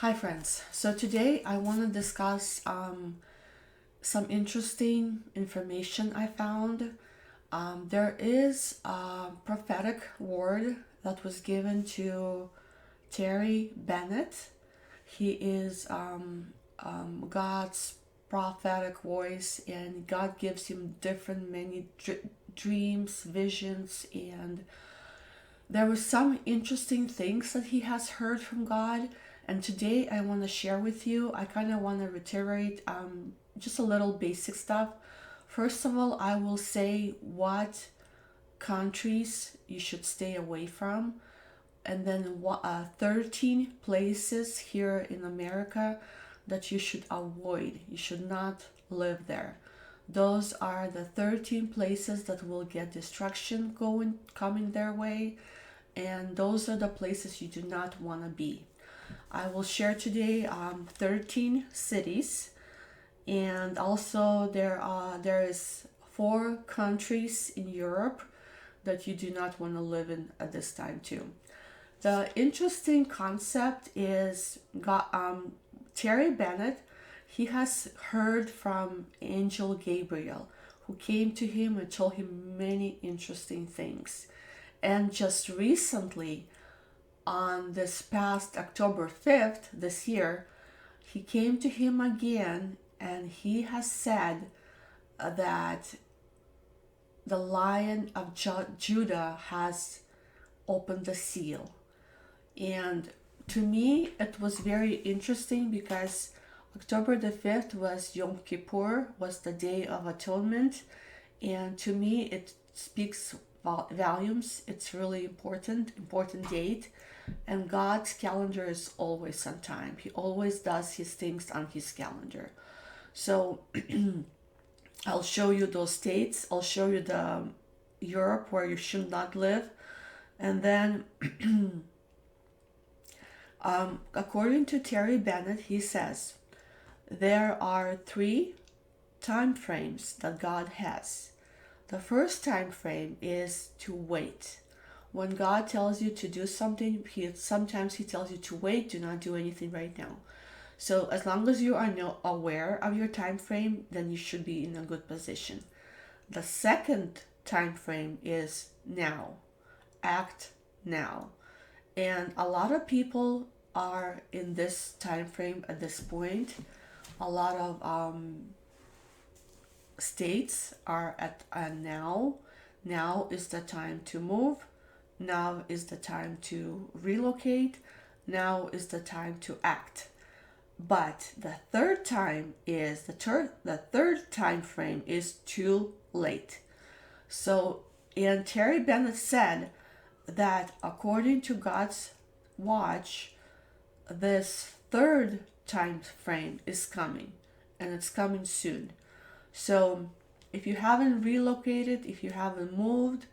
Hi friends. So today I want to discuss some interesting information I found. There is a prophetic word that was given to Terry Bennett. He is God's prophetic voice, and God gives him different many dreams, visions, and there were some interesting things that he has heard from God, and today I want to share with you. I kind of want to reiterate just a little basic stuff. First of all, I will say what countries you should stay away from, and then 13 places here in America that you should avoid. You should not live there. Those are the 13 places that will get destruction coming their way, and those are the places you do not want to be. I will share today 13 cities, and also there is 4 countries in Europe that you do not want to live in at this time too. The interesting concept is Terry Bennett. He has heard from Angel Gabriel, who came to him and told him many interesting things. And just recently, on this past October 5th this year, he came to him again and he has said that the Lion of Judah has opened the seal. And to me, it was very interesting because October the 5th was Yom Kippur, was the Day of Atonement. And to me, it speaks volumes. It's really important date. And God's calendar is always on time. He always does his things on his calendar. So I'll show you those states. I'll show you the Europe where you should not live. And then according to Terry Bennett, he says there are 3 time frames that God has. The first time frame is to wait. When God tells you to do something, sometimes he tells you to wait, do not do anything right now. So as long as you are aware of your time frame, then you should be in a good position. The second time frame is now. Act now. And a lot of people are in this time frame at this point. A lot of states are at now. Now is the time to move. Now is the time to relocate. Now is the time to act. But the third time is the third time frame is too late. So, and Terry Bennett said that according to God's watch, this third time frame is coming, and it's coming soon. So if you haven't relocated, if you haven't moved,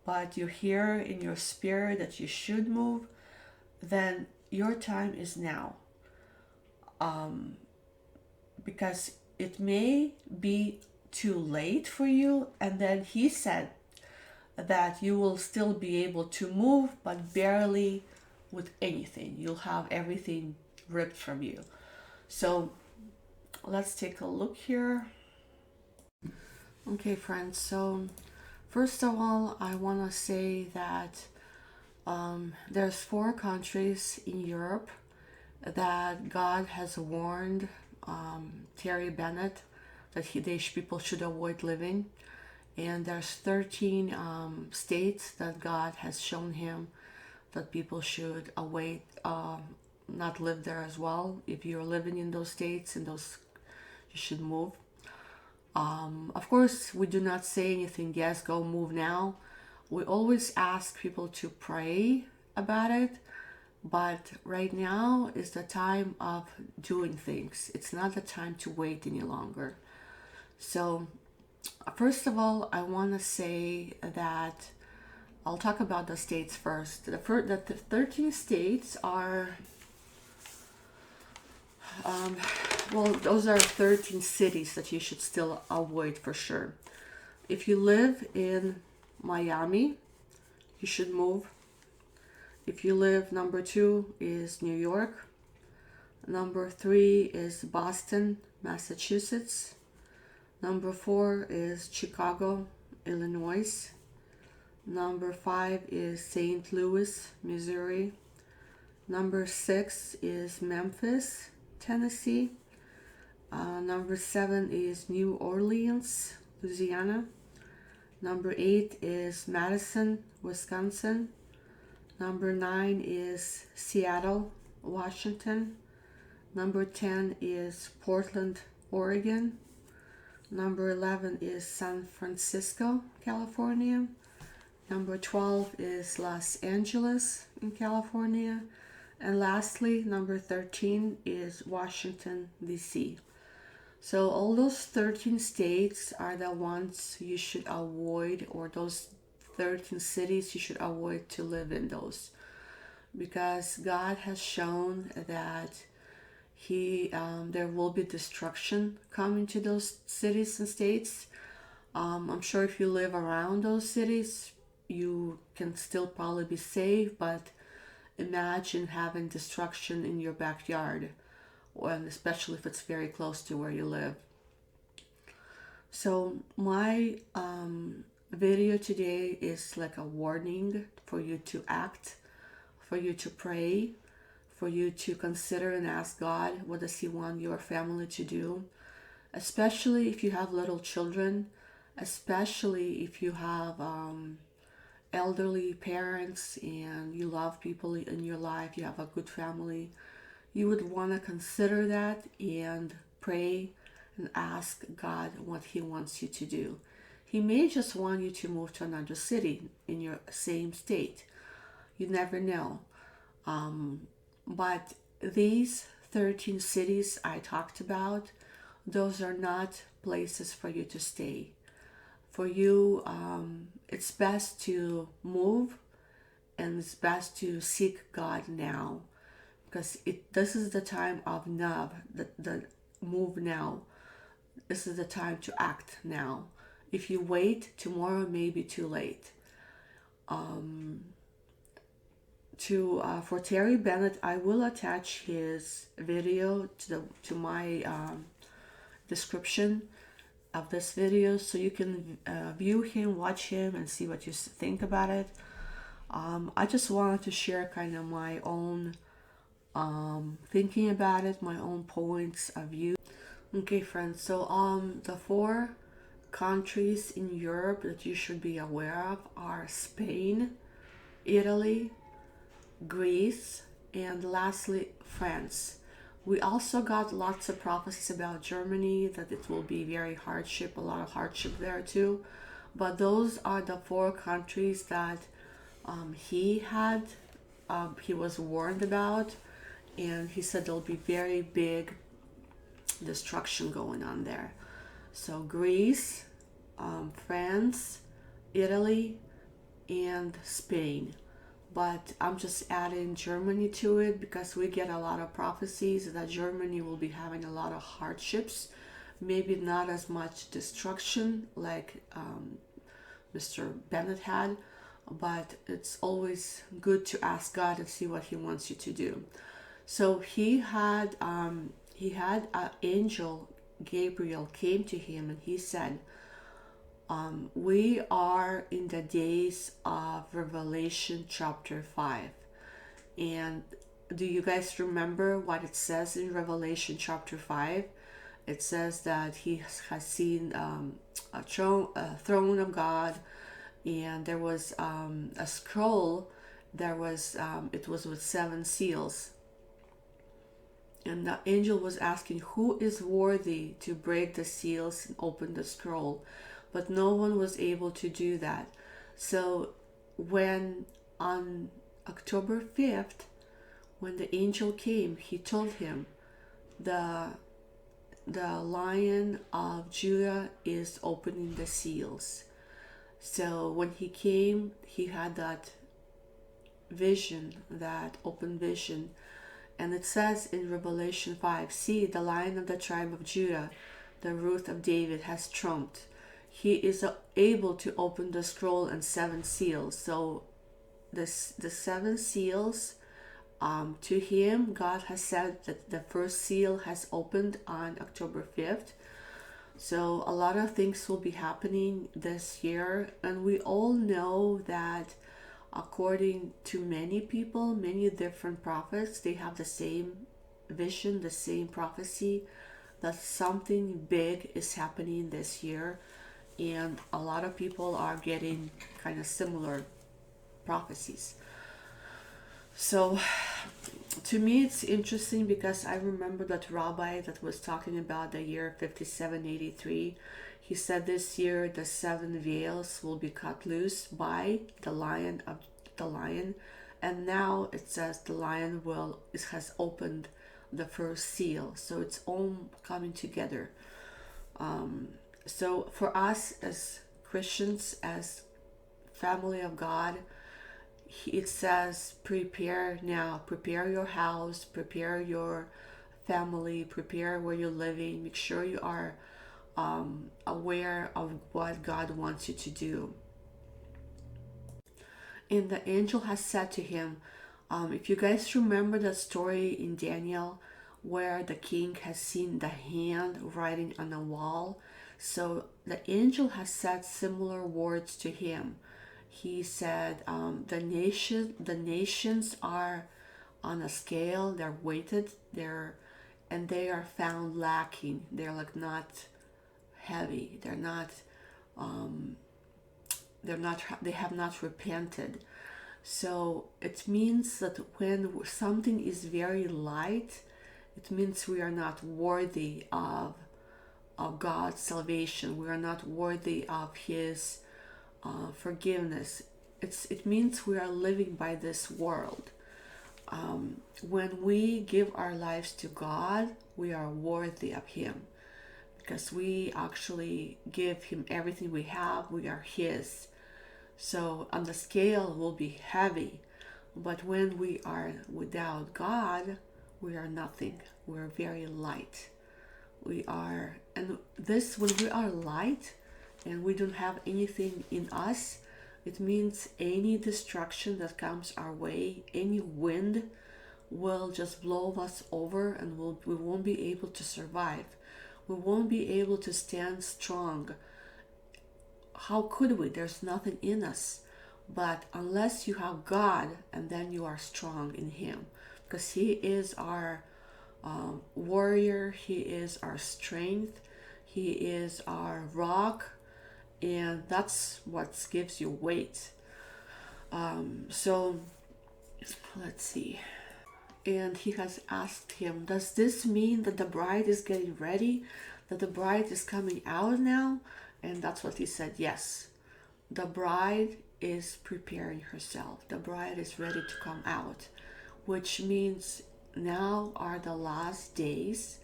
but you hear in your spirit that you should move, then your time is now. Because it may be too late for you, and then he said that you will still be able to move, but barely with anything. You'll have everything ripped from you. So let's take a look here. Okay, friends, so first of all, I want to say that there's 4 countries in Europe that God has warned Terry Bennett that people should avoid living. And there's 13 states that God has shown him that people should not live there as well. If you're living in those states, you should move. Of course, we do not say anything, yes, go move now. We always ask people to pray about it, but right now is the time of doing things. It's not the time to wait any longer. So, first of all, I want to say that I'll talk about the states first. The 13 states are, those are 13 cities that you should still avoid for sure. If you live in Miami, you should move. If you live, number 2 is New York. Number 3 is Boston, Massachusetts. Number 4 is Chicago, Illinois. Number 5 is St. Louis, Missouri. Number 6 is Memphis, Tennessee. Number 7 is New Orleans, Louisiana. Number 8 is Madison, Wisconsin. Number 9 is Seattle, Washington. Number 10 is Portland, Oregon. Number 11 is San Francisco, California. Number 12 is Los Angeles in California. And lastly, number 13 is Washington, D.C. So all those 13 states are the ones you should avoid, or those 13 cities you should avoid to live in those. Because God has shown that there will be destruction coming to those cities and states. I'm sure if you live around those cities, you can still probably be safe, but imagine having destruction in your backyard, and especially if it's very close to where you live. So my video today is like a warning for you to act, for you to pray, for you to consider and ask God, what does He want your family to do? Especially if you have little children, especially if you have elderly parents and you love people in your life, you have a good family, you would want to consider that and pray and ask God what He wants you to do. He may just want you to move to another city in your same state. You never know. But these 13 cities I talked about, those are not places for you to stay. For you, it's best to move, and it's best to seek God now, because this is the time of now, the move now. This is the time to act now. If you wait, tomorrow may be too late. For Terry Bennett, I will attach his video to my description of this video, so you can view him, watch him, and see what you think about it. I just wanted to share kind of my own thinking about it, my own points of view. Okay, friends, so the 4 countries in Europe that you should be aware of are Spain, Italy, Greece, and lastly France. We also got lots of prophecies about Germany, that it will be very hardship, a lot of hardship there too. But those are the 4 countries that he was warned about, and he said there'll be very big destruction going on there. So Greece, France, Italy, and Spain. But I'm just adding Germany to it because we get a lot of prophecies that Germany will be having a lot of hardships. Maybe not as much destruction like Mr. Bennett had, but it's always good to ask God and see what He wants you to do. So he had an angel, Gabriel, came to him, and he said, we are in the days of Revelation chapter 5. And do you guys remember what it says in Revelation chapter 5? It says that he has seen a throne of God, and there was a scroll. It was with 7 seals. And the angel was asking, who is worthy to break the seals and open the scroll? But no one was able to do that. So when on October 5th, when the angel came, he told him, the Lion of Judah is opening the seals. So when he came, he had that vision, that open vision. And it says in Revelation 5, see, the Lion of the tribe of Judah, the root of David, has trumped. He is able to open the scroll and 7 seals. So the 7 seals To him, God has said that the first seal has opened on October 5th. So a lot of things will be happening this year, and we all know that according to many people, many different prophets, they have the same vision, the same prophecy that something big is happening this year, and a lot of people are getting kind of similar prophecies. So to me it's interesting because I remember that rabbi that was talking about the year 5783. He said this year the seven veils will be cut loose by the lion, and now it says the lion has opened the first seal. So it's all coming together. So for us as Christians, as family of God, it says prepare now, prepare your house, prepare your family, prepare where you're living, make sure you are aware of what God wants you to do. And the angel has said to him, if you guys remember the story in Daniel where the king has seen the hand writing on a wall, so the angel has said similar words to him. He said, the nations are on a scale, they're weighted, and they are found lacking. They're like not heavy. They have not repented. So it means that when something is very light, it means we are not worthy of God's salvation. We are not worthy of His forgiveness. It means we are living by this world. When we give our lives to God, we are worthy of Him because we actually give Him everything we have. We are His. So on the scale will be heavy, but when we are without God, we are nothing. We're very light. And this, when we are light and we don't have anything in us, it means any destruction that comes our way, any wind will just blow us over, and we won't be able to survive. We won't be able to stand strong. How could we? There's nothing in us. But unless you have God, and then you are strong in Him, because He is our warrior, He is our strength, He is our rock, and that's what gives you weight. So let's see. And he has asked him, does this mean that the bride is getting ready? That the bride is coming out now? And that's what he said. Yes, the bride is preparing herself. The bride is ready to come out, which means now are the last days,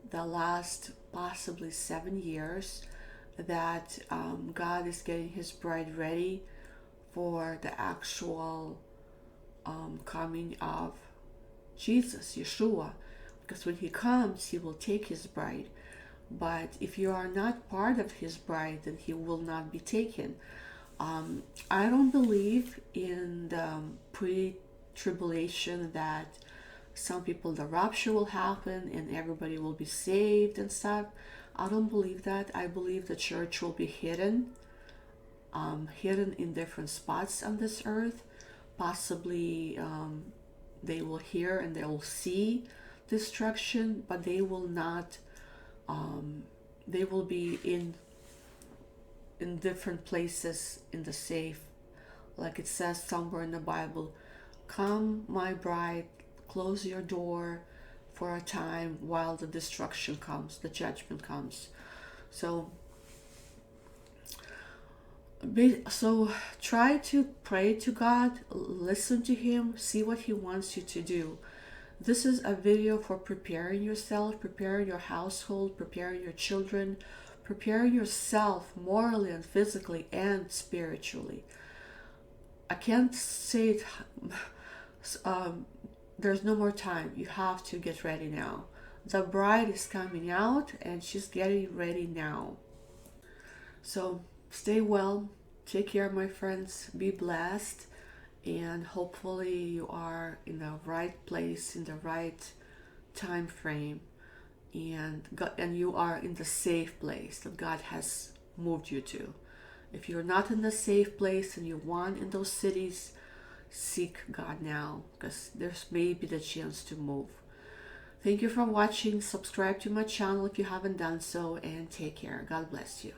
the last possibly 7 years that God is getting His bride ready for the actual coming of Jesus, Yeshua, because when He comes, He will take His bride. But if you are not part of His bride, then He will not be taken. I don't believe in the pre-tribulation that some people, the rapture will happen and everybody will be saved and stuff. I don't believe that. I believe the church will be hidden in different spots on this earth. Possibly they will hear and they will see destruction, but they will not. They will be in different places in the safe, like it says somewhere in the Bible. Come, my bride, close your door for a time while the destruction comes, the judgment comes. So try to pray to God, listen to Him, see what He wants you to do. This is a video for preparing yourself, preparing your household, preparing your children, preparing yourself morally and physically and spiritually. I can't say it. There's no more time. You have to get ready now. The bride is coming out and she's getting ready now. So stay well. Take care, my friends. Be blessed. and hopefully you are in the right place in the right time frame, and you are in the safe place that God has moved you to. If you're not in the safe place and you want in those cities, seek God now, because there's maybe the chance to move. Thank you for watching. Subscribe to my channel if you haven't done so, and take care. God bless you.